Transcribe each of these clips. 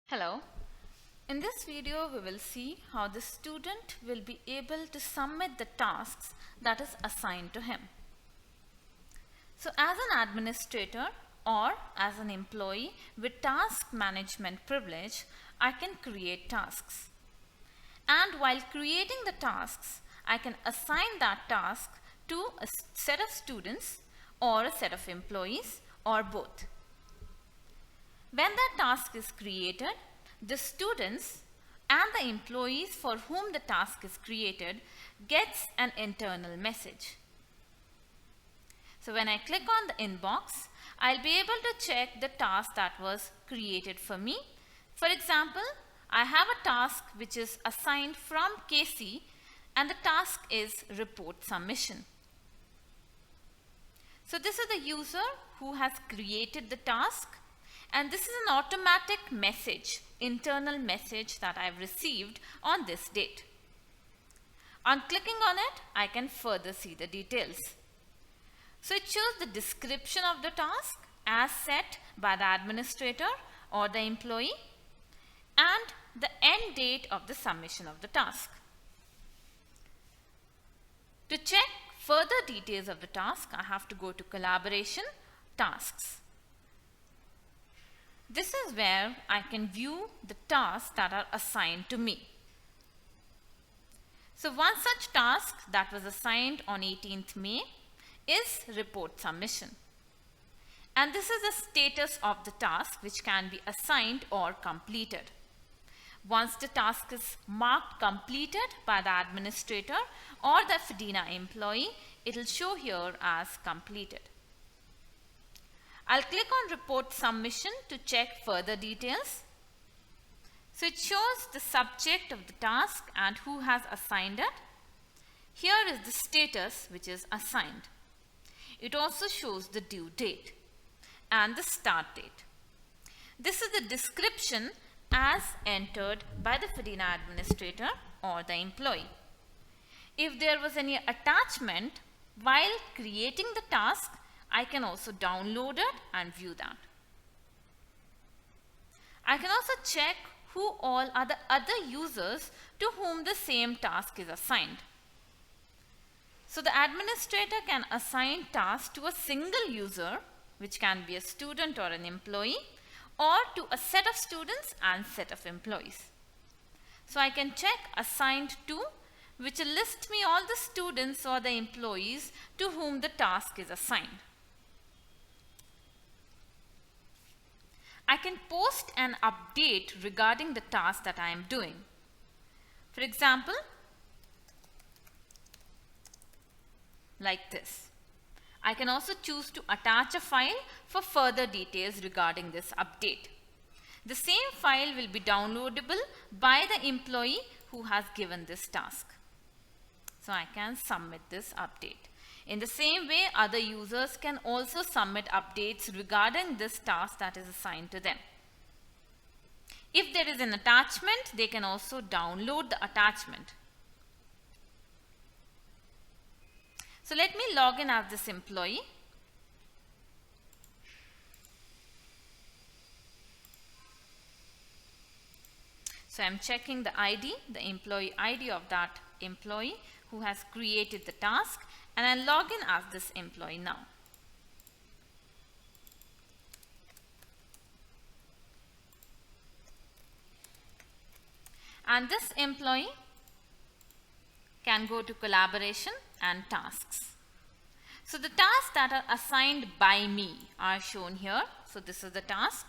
Hello. In this video, we will see how the student will be able to submit the tasks that is assigned to him. So as an administrator or as an employee with task management privilege, I can create tasks. And while creating the tasks, I can assign that task to a set of students or a set of employees or both. When that task is created, the students and the employees for whom the task is created gets an internal message. So when I click on the inbox, I'll be able to check the task that was created for me. For example, I have a task which is assigned from Casey and the task is report submission. So this is the user who has created the task. And this is an automatic message, internal message that I've received on this date. On clicking on it, I can further see the details. So it shows the description of the task as set by the administrator or the employee and the end date of the submission of the task. To check further details of the task, I have to go to Collaboration, Tasks. This is where I can view the tasks that are assigned to me. So one such task that was assigned on 18th May is report submission. And this is the status of the task which can be assigned or completed. Once the task is marked completed by the administrator or the Fedena employee, it will show here as completed. I'll click on report submission to check further details. So it shows the subject of the task and who has assigned it. Here is the status which is assigned. It also shows the due date and the start date. This is the description as entered by the Fedena administrator or the employee. If there was any attachment while creating the task, I can also download it and view that. I can also check who all are the other users to whom the same task is assigned. So the administrator can assign tasks to a single user, which can be a student or an employee, or to a set of students and set of employees. So I can check assigned to, which will list me all the students or the employees to whom the task is assigned. I can post an update regarding the task that I am doing. For example, like this. I can also choose to attach a file for further details regarding this update. The same file will be downloadable by the employee who has given this task. So I can submit this update. In the same way, other users can also submit updates regarding this task that is assigned to them. If there is an attachment, they can also download the attachment. So let me log in as this employee. So I'm checking the ID, the employee ID of that employee who has created the task, and I'll log in as this employee now. And this employee can go to Collaboration and Tasks. So the tasks that are assigned by me are shown here. So this is the task,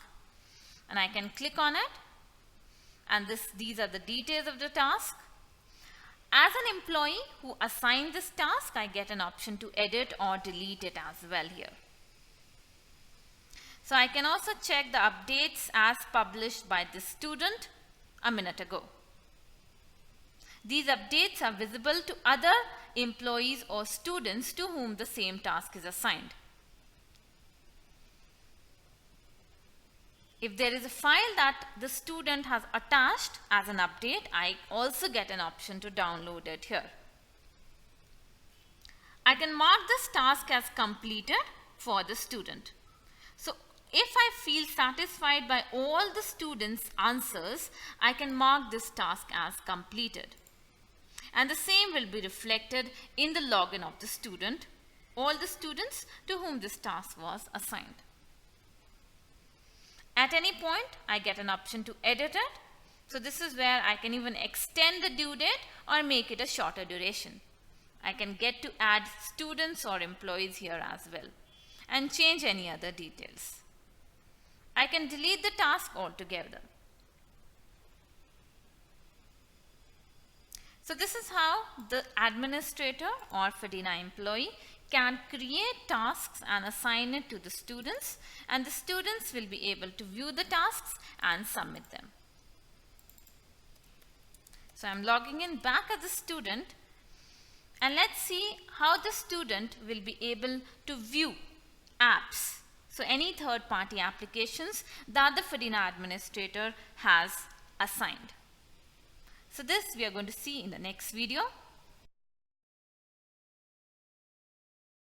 and I can click on it, and these are the details of the task. As an employee who assigned this task, I get an option to edit or delete it as well here. So I can also check the updates as published by this student a minute ago. These updates are visible to other employees or students to whom the same task is assigned. If there is a file that the student has attached as an update, I also get an option to download it here. I can mark this task as completed for the student. So if I feel satisfied by all the students' answers, I can mark this task as completed. And the same will be reflected in the login of the student, all the students to whom this task was assigned. At any point, I get an option to edit it. So this is where I can even extend the due date or make it a shorter duration. I can get to add students or employees here as well and change any other details. I can delete the task altogether. So this is how the administrator or Fedena employee can create tasks and assign it to the students, and the students will be able to view the tasks and submit them. So I'm logging in back as a student, and let's see how the student will be able to view apps. So any third-party applications that the Fedena administrator has assigned. So this we are going to see in the next video.